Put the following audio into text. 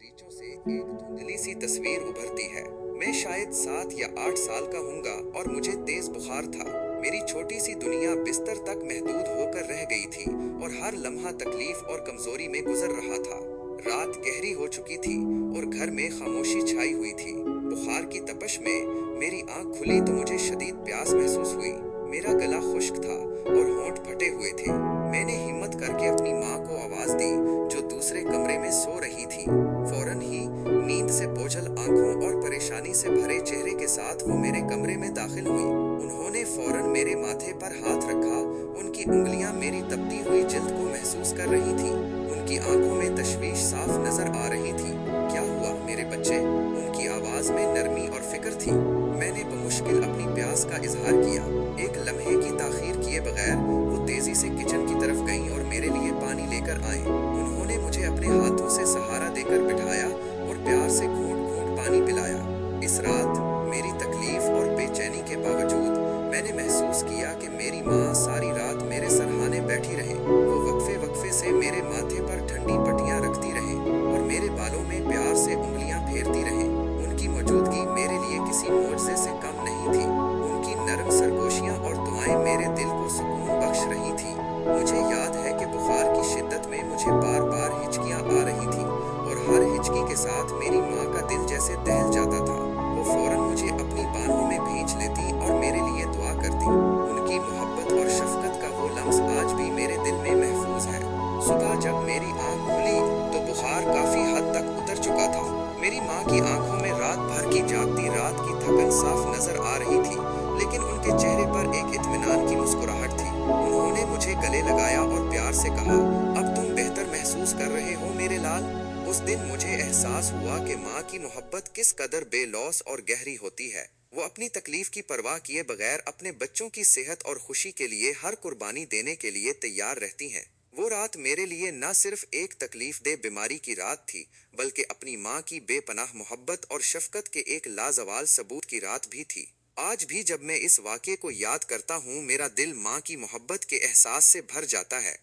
बगीचों से एक धुंधली सी तस्वीर उभरती है। मैं शायद 7 या 8 साल का हूँगा और मुझे तेज बुखार था। मेरी छोटी सी दुनिया बिस्तर तक महदूद होकर रह गई थी और हर लम्हा तकलीफ और कमजोरी में गुजर रहा था। रात गहरी हो चुकी थी और घर में खामोशी छाई हुई थी। बुखार की तपश में मेरी आंख खुली तो मुझे शदीद प्यास महसूस हुई। मेरा गला खुश्क था और होंठ फटे हुए थे। मैंने हिम्मत करके अपनी माँ को आवाज दी, जो दूसरे कमरे में सो रही थी। फौरन ही नींद से बोझल आंखों और परेशानी से भरे चेहरे के साथ वो मेरे कमरे में दाखिल हुई। उन्होंने फौरन मेरे माथे पर हाथ रखा। उनकी उंगलियां मेरी तपती हुई जिल्द को महसूस कर रही थी। उनकी आंखों में तशवीश साफ नजर आ रही थी। क्या हुआ मेरे बच्चे? उनकी आवाज में नरमी और फिक्र थी। मैंने बमुश्किल अपनी प्यास का इजहार किया। एक लम्हे की ताखीर किए बगैर वो तेजी से किचन की तरफ गईं और मेरे लिए पानी लेकर आए। उन्होंने मुझे अपने हाथों से सहारा देकर बिठाया और प्यार से घूंट घूंट पानी पिलाया। इस रात मेरी तकलीफ और बेचैनी के बावजूद मैंने महसूस किया कि मेरी माँ सारी रात मेरे सरहाने बैठी रहे। वो वक्फे वक्फे से मेरे माथे पर ठंडी पट्टियां रखती रहे और मेरे बालों में प्यार से उंगलियां फेरती रहे। उनकी मौजूदगी मेरे लिए किसी मोज़े से कम नहीं थी। उनकी नरम सरगोशियां और दुआएं मेरे दिल को सुकून बख्श रही थी। मुझे याद है कि बुखार की शिद्दत में मुझे बार बार हिचकियां आ रही थी और हर हिचकी के साथ मेरी माँ का दिल जैसे दहल जाता था। वो फौरन मुझे अपनी बाहों में भींच लेती और मेरे लिए दुआ करती। उनकी मोहब्बत और शफकत का वो लम्स आज भी मेरे दिल में महफूज है। सुबह जब मेरी आंख खुली तो बुखार काफी हद तक उतर चुका था। मेरी माँ की आंखों में रात भर की जागती रात की थकन साफ नजर आ रही थी, लेकिन उनके चेहरे पर एक इत्मीनान की मुस्कुराहट थी। उन्होंने मुझे गले लगाया और प्यार से कहा, अब तुम बेहतर महसूस कर रहे हो मेरे लाल। उस दिन मुझे एहसास हुआ कि माँ की मोहब्बत किस कदर बेलौस और गहरी होती है। वो अपनी तकलीफ की परवाह किए बगैर अपने बच्चों की सेहत और खुशी के लिए हर कुर्बानी देने के लिए तैयार रहती हैं। वो रात मेरे लिए न सिर्फ एक तकलीफ दे बीमारी की रात थी, बल्कि अपनी माँ की बेपनाह मोहब्बत और शफकत के एक लाजवाल सबूत की रात भी थी। आज भी जब मैं इस वाक़े को याद करता हूँ, मेरा दिल माँ की मोहब्बत के एहसास से भर जाता है।